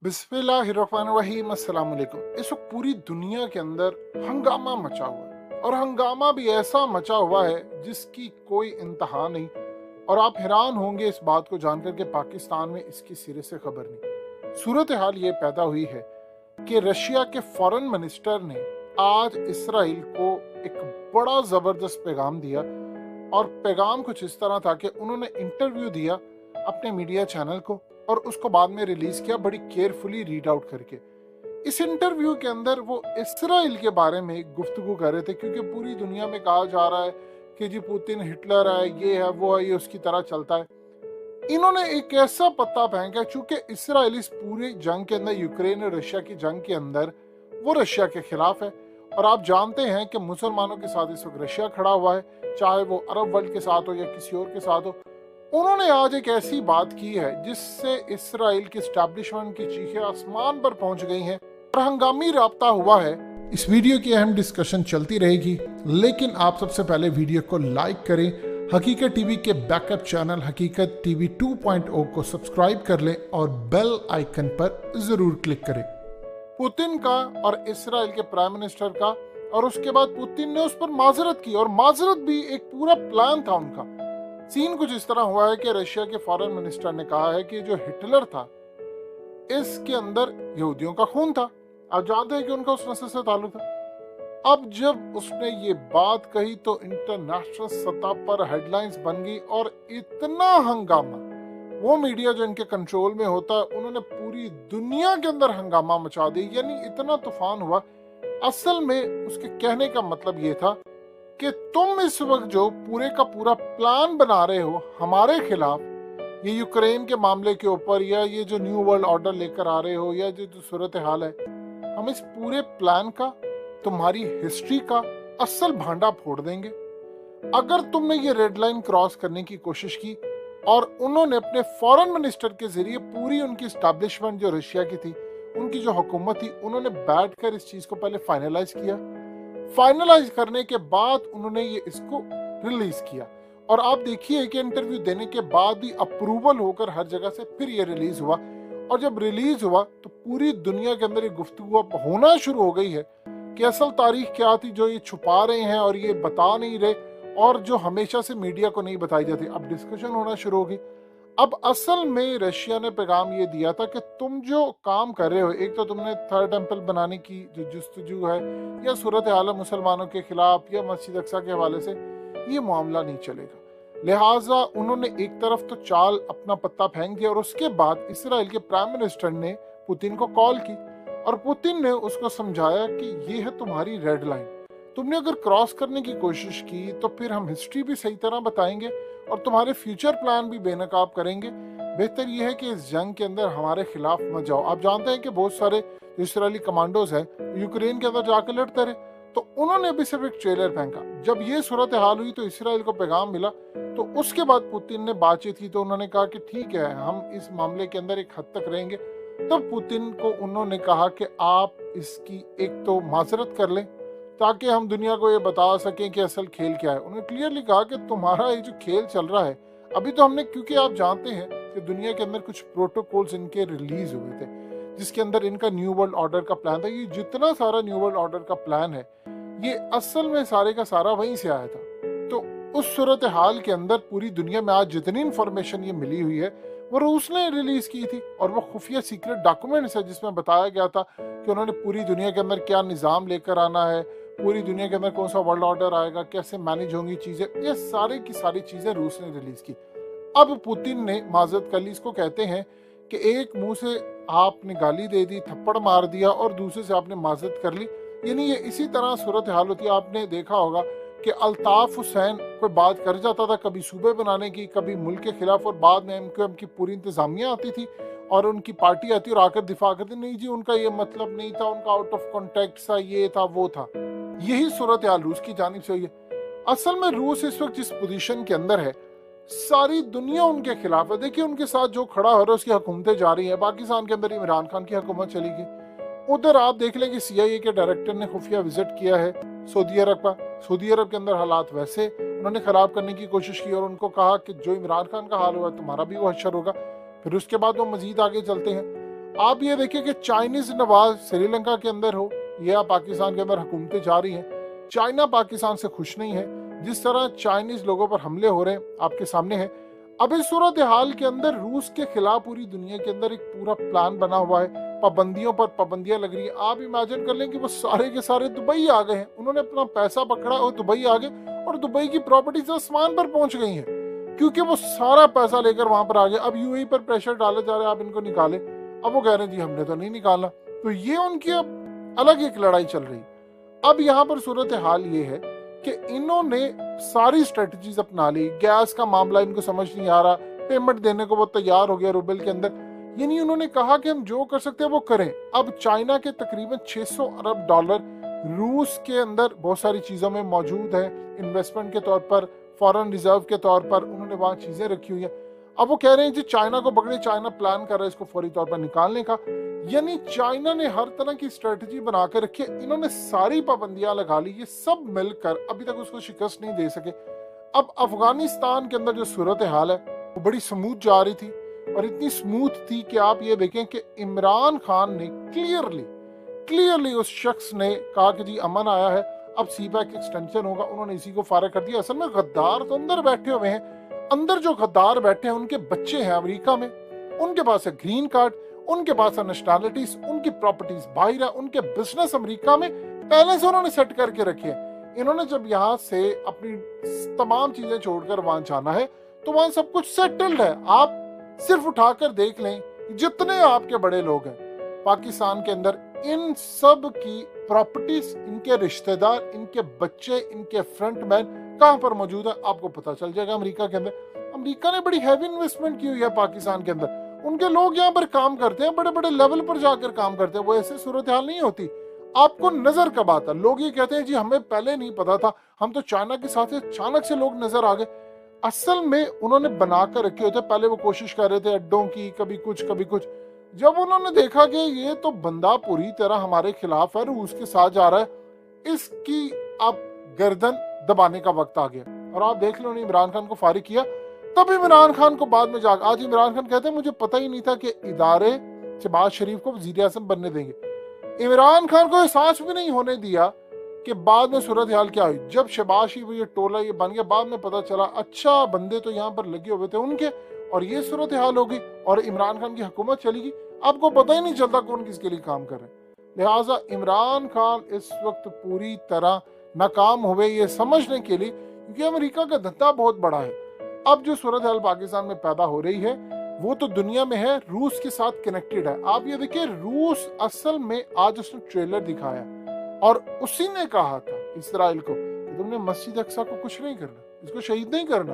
बिस्मिल्लाहिर्रहमानिर्रहीम अस्सलाम वालेकुम। इस वक्त पूरी दुनिया के अंदर हंगामा मचा हुआ है और हंगामा भी ऐसा मचा हुआ है जिसकी कोई इंतहा नहीं। और आप हैरान होंगे इस बात को जानकर कि पाकिस्तान में इसकी सिरे से खबर नहीं। सूरत हाल ये पैदा हुई है कि रशिया के फॉरेन मिनिस्टर ने आज इसराइल को एक बड़ा ज़बरदस्त पैगाम दिया और पैगाम कुछ इस तरह था कि उन्होंने इंटरव्यू दिया अपने मीडिया चैनल को और उसको बाद में रिलीज किया बड़ी केयरफुली रीड आउट करके। इस इंटरव्यू के अंदर वो इसराइल के बारे में गुफ्तगू कर रहे थे, क्योंकि पूरी दुनिया में कहा जा रहा है कि जी पुतिन हिटलर है, ये है वो है, ये उसकी तरह चलता है। इन्होंने एक ऐसा पत्ता फेंका, चूंकि इसराइल इस पूरी जंग के अंदर, यूक्रेन और रशिया की जंग के अंदर, वो रशिया के खिलाफ है। और आप जानते हैं कि मुसलमानों के साथ इस वक्त रशिया खड़ा हुआ है, चाहे वो अरब वर्ल्ड के साथ हो या किसी और के साथ हो। उन्होंने आज एक ऐसी बात की है जिससे इसराइल की एस्टैब्लिशमेंट की चीखें आसमान पर पहुंच गई हैं और हंगामी राब्ता हुआ है। इस वीडियो की अहम डिस्कशन चलती रहेगी, लेकिन आप सबसे पहले वीडियो को लाइक करें, हकीकत टीवी के बैकअप चैनल हकीकत टीवी 2.0 को सब्सक्राइब कर लें और बेल आइकन पर जरूर क्लिक करें। पुतिन का और इसराइल के प्राइम मिनिस्टर का, और उसके बाद पुतिन ने उस पर माजरत की, और माजरत भी एक पूरा प्लान था उनका। सीन कुछ इस तरह हुआ है कि रशिया के फॉरेन मिनिस्टर ने कहा है कि जो हिटलर था इसके अंदर यहूदियों का खून था। आप जानते हैं कि उनका उस नस्ल से ताल्लुक था। अब जब उसने ये बात कही तो इंटरनेशनल सतह पर हेडलाइंस बन गई और इतना हंगामा, वो मीडिया जो इनके कंट्रोल में होता है उन्होंने पूरी दुनिया के अंदर हंगामा मचा दी, यानी इतना तूफान हुआ। असल में उसके कहने का मतलब ये था कि तुम इस वक्त जो पूरे का पूरा प्लान बना रहे हो हमारे खिलाफ, ये यूक्रेन के मामले के ऊपर, या ये जो न्यू वर्ल्ड ऑर्डर लेकर आ रहे हो, या जो सूरत हाल है, हम इस पूरे प्लान का, तुम्हारी हिस्ट्री का असल भांडा फोड़ देंगे अगर तुमने ये रेड लाइन क्रॉस करने की कोशिश की। और उन्होंने अपने फॉरेन मिनिस्टर के जरिए पूरी उनकी एस्टैब्लिशमेंट जो रशिया की थी, उनकी जो हुकूमत थी, उन्होंने बैठकर इस चीज को पहले फाइनलाइज किया। फाइनलाइज करने के बाद उन्होंने ये इसको रिलीज किया, और आप देखिए कि इंटरव्यू देने के बाद भी अप्रूवल होकर हर जगह से फिर ये रिलीज हुआ। और जब रिलीज हुआ तो पूरी दुनिया के अंदर ये गुफ्तगू अब होना शुरू हो गई है कि असल तारीख क्या थी जो ये छुपा रहे हैं और ये बता नहीं रहे, और जो हमेशा से मीडिया को नहीं बताई जाती। अब डिस्कशन होना शुरू होगी। अब असल में रशिया ने पैगाम ये दिया था कि तुम जो काम कर रहे हो, एक तो तुमने थर्ड टेंपल बनाने की जो जुस्तजू है, या सूरत हाल मुसलमानों के खिलाफ, या मस्जिद अक्सा के हवाले से, ये मामला नहीं चलेगा। लिहाजा उन्होंने एक तरफ तो चाल अपना पत्ता फेंक दिया, और उसके बाद इसराइल के प्राइम मिनिस्टर ने पुतिन को कॉल की और पुतिन ने उसको समझाया कि ये है तुम्हारी रेड लाइन, तुमने अगर क्रॉस करने की कोशिश की तो फिर हम हिस्ट्री भी सही तरह बताएंगे और तुम्हारे फ्यूचर प्लान भी बेनकाब करेंगे। बेहतर यह है कि इस जंग के अंदर हमारे खिलाफ मत जाओ। आप जानते हैं कि बहुत सारे जो इसराइली कमांडोज हैं यूक्रेन के अंदर जाकर लड़ते रहे, तो उन्होंने भी सिर्फ एक ट्रेलर फेंका। जब ये सूरत हाल हुई तो इसराइल को पैगाम मिला, तो उसके बाद पुतिन ने बातचीत की, तो उन्होंने कहा कि ठीक है, हम इस मामले के अंदर एक हद तक रहेंगे। तब पुतिन को उन्होंने कहा कि आप इसकी एक तो माजरत कर लें ताकि हम दुनिया को ये बता सकें कि असल खेल क्या है। उन्होंने क्लियरली कहा कि तुम्हारा ये जो खेल चल रहा है, अभी तो हमने, क्योंकि आप जानते हैं कि दुनिया के अंदर कुछ प्रोटोकॉल्स इनके रिलीज हुए थे जिसके अंदर इनका न्यू वर्ल्ड ऑर्डर का प्लान था। ये जितना सारा न्यू वर्ल्ड ऑर्डर का प्लान है, ये असल में सारे का सारा वहीं से आया था। तो उस सूरत हाल के अंदर पूरी दुनिया में आज जितनी इंफॉर्मेशन ये मिली हुई है वो रूस ने रिलीज की थी, और वो खुफिया सीक्रेट डॉक्यूमेंट्स है जिसमें बताया गया था कि उन्होंने पूरी दुनिया के अंदर क्या निज़ाम लेकर आना है, पूरी दुनिया के अंदर कौन सा वर्ल्ड ऑर्डर आएगा, कैसे मैनेज होंगी चीजें, ये सारी की सारी चीजें रूस ने रिलीज की। अब पुतिन ने माजरत कर ली। इसको कहते हैं कि एक मुंह से आपने गाली दे दी, थप्पड़ मार दिया, और दूसरे से आपने माजरत कर ली। यानी ये इसी तरह सूरत हाल होती है। आपने देखा होगा कि अल्ताफ हुसैन कोई बात कर जाता था, कभी सूबे बनाने की, कभी मुल्क के खिलाफ, और बाद में एमक्यूएम की पूरी इंतजामिया आती थी और उनकी पार्टी आती और आकर दिफा करती, नहीं जी उनका ये मतलब नहीं था, उनका आउट ऑफ कॉन्टेक्स्ट था, ये था वो था। यही सूरत हाल रूस की जानिब से हुई है। असल में रूस इस वक्त जिस पोजीशन के अंदर है, सारी दुनिया उनके खिलाफ है। देखिए उनके साथ जो खड़ा हो रहा है उसकी हुकूमतें जा रही है। पाकिस्तान के अंदर इमरान खान की हुकूमत चली गई, उधर आप देख लें कि CIA के डायरेक्टर ने खुफिया विजिट किया है सऊदी अरब का। सऊदी अरब के अंदर हालात वैसे उन्होंने खराब करने की कोशिश की, और उनको कहा कि जो इमरान खान का हाल हुआ तुम्हारा भी वो हशर होगा। फिर उसके बाद वो मजीद आगे चलते हैं। आप ये देखिए कि चाइनीज नवाज श्रीलंका के अंदर हो या पाकिस्तान के अंदर हुकूमतें जा रही हैं, चाइना पाकिस्तान से खुश नहीं है। जिस तरह चाइनीज लोगों पर हमले हो रहे हैं आपके सामने है। अब इस सूरत हाल के अंदर रूस के खिलाफ पूरी दुनिया के अंदर एक पूरा प्लान बना हुआ है, पाबंदियों पर पाबंदियां लग रही है। आप इमेजिन कर लें कि वो सारे के सारे दुबई आ गए हैं, उन्होंने अपना पैसा पकड़ा और दुबई आ गए और दुबई की प्रॉपर्टीज आसमान पर पहुंच गई हैं, क्योंकि वो सारा पैसा लेकर वहां पर आ गए। अब यूएई पर प्रेशर डाला जा रहा है, आप इनको निकाले। अब वो कह रहे हैं जी हमने तो नहीं निकाला, तो ये उनकी अब अलग एक लड़ाई चल रही। अब यहाँ पर सूरत हाल ये है कि इन्होंने सारी स्ट्रेटजीज अपना ली। गैस का मामला इनको समझ नहीं आ रहा, पेमेंट देने को वो तैयार हो गया रूबल के अंदर, यानी उन्होंने कहा कि हम जो कर सकते हैं वो करें। अब चाइना के तकरीबन 600 अरब डॉलर रूस के अंदर बहुत सारी चीजों में मौजूद है, इन्वेस्टमेंट के तौर पर, फॉरेन रिजर्व के तौर पर उन्होंने वहां चीजें रखी हुई है। अब वो कह रहे हैं जी चाइना को पकड़े, चाइना प्लान कर रहा है इसको फौरी तौर पर निकालने का। यानी चाइना ने हर तरह की स्ट्रेटजी बना कर रखी है, इन्होंने सारी पाबंदियां लगा ली, ये सब मिलकर अभी तक उसको शिकस्त नहीं दे सके। अब अफगानिस्तान के अंदर जो सूरत हाल है वो बड़ी स्मूथ जा रही थी, और इतनी स्मूथ थी कि आप ये देखें कि इमरान खान ने क्लियरली उस शख्स ने कहा कि जी अमन आया है, अब सीपैक एक्सटेंशन होगा, उन्होंने इसी को फारग कर दिया। असल में गद्दार तो अंदर बैठे हुए हैं, अंदर जो गद्दार बैठे हैं उनके बच्चे हैं अमेरिका में, उनके पास है ग्रीन कार्ड, उनके पास है नेशनैलिटीज, उनकी प्रॉपर्टीज बाहर है, उनके बिजनेस अमेरिका में पहले से उन्होंने सेट करके रखे हैं। इन्होंने जब यहाँ से अपनी तमाम चीजें छोड़कर वहां जाना है तो वहां सब कुछ सेटल्ड है। आप सिर्फ उठाकर देख लें जितने आपके बड़े लोग हैं पाकिस्तान के अंदर, इन सब की प्रॉपर्टीज, इनके रिश्तेदार, इनके बच्चे, इनके फ्रंटमैन कहां पर मौजूद है आपको पता चल जाएगा। अमेरिका के अंदर अमेरिका ने बड़ी हैवी इन्वेस्टमेंट की हुई है पाकिस्तान के अंदर, उनके लोग यहाँ पर काम करते हैं, बड़े बड़े लेवल पर जाकर काम करते हैं। वो ऐसे सूरत हाल नहीं होती, आपको नजर कब आता। लोग ये कहते हैं जी हमें पहले नहीं पता था, हम तो चाइना के साथ अचानक से लोग नजर आ गए। असल में उन्होंने बनाकर रखे होते, पहले वो कोशिश कर रहे थे अड्डों की, कभी कुछ कभी कुछ। जब उन्होंने देखा कि ये तो बंदा पूरी तरह हमारे खिलाफ है, रूस के साथ जा रहा है, इसकी अब गर्दन दबाने का वक्त आ गया। और आप देख लो, इमरान खान को फारिग किया, तब इमरान खान को बाद में जाकर आज इमरान खान कहते हैं मुझे पता ही नहीं था कि इदारे शहबाज शरीफ को वज़ीर आज़म बनने देंगे। इमरान खान को एहसास भी नहीं होने दिया कि बाद में सूरत हाल क्या हुई। जब शहबाज शरीफ ये टोला ये बन गया, बाद में पता चला अच्छा बंदे तो यहाँ पर लगे हुए थे उनके, और ये सूरत हाल हो गई और इमरान खान की हुकूमत चली गई। आपको पता ही नहीं चलता कौन किसके लिए काम कर रहे हैं। लिहाजा इमरान खान इस वक्त पूरी तरह नाकाम हुए ये समझने के लिए, क्योंकि अमेरिका का धंधा बहुत बड़ा है। अब जो सूरत हाल पाकिस्तान में पैदा हो रही है वो तो दुनिया में है, रूस के साथ कनेक्टेड है। आप ये देखिए, रूस असल में आज उसने ट्रेलर दिखाया और उसी ने कहा था इसराइल को कि तुमने मस्जिद अक्सा को कुछ नहीं करना, इसको शहीद नहीं करना,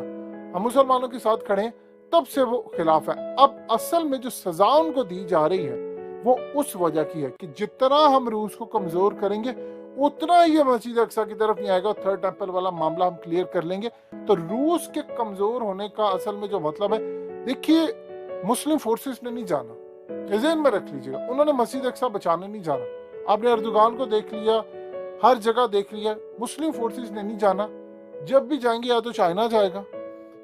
हम मुसलमानों के साथ खड़े हैं। तब से वो खिलाफ है। अब असल में जो सजा उनको दी जा रही है वो उस वजह की है कि जितना हम रूस को कमजोर करेंगे उतना ही मस्जिद अक्सा की तरफ नहीं आएगा। थर्ड टेंपल वाला मामला हम क्लियर कर लेंगे। तो रूस के कमजोर होने का असल में जो मतलब है, देखिए मुस्लिम फोर्सेस ने नहीं जाना, ज़हन में रख लीजिएगा, उन्होंने मस्जिद अक्सा बचाने नहीं जाना। आपने अर्दोगान को देख लिया, हर जगह देख लिया, मुस्लिम फोर्सेस ने नहीं जाना। जब भी जाएंगे या तो चाइना जाएगा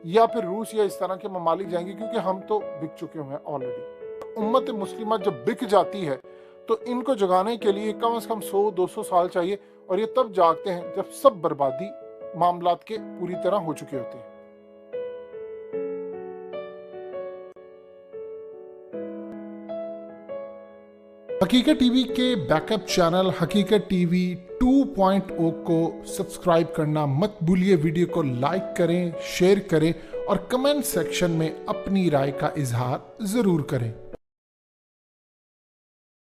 या फिर रूस या इस तरह के ममालिक जाएंगे, क्योंकि हम तो बिक चुके हुए हैं ऑलरेडी। उम्मत मुस्लिमा जब बिक जाती है तो इनको जगाने के लिए कम से कम 100-200 साल चाहिए, और ये तब जागते हैं जब सब बर्बादी मामलात के पूरी तरह हो चुके होते हैं। हकीकत टीवी के बैकअप चैनल हकीकत टीवी 2.0 को सब्सक्राइब करना मत भूलिए। वीडियो को लाइक करें, शेयर करें और कमेंट सेक्शन में अपनी राय का इजहार जरूर करें।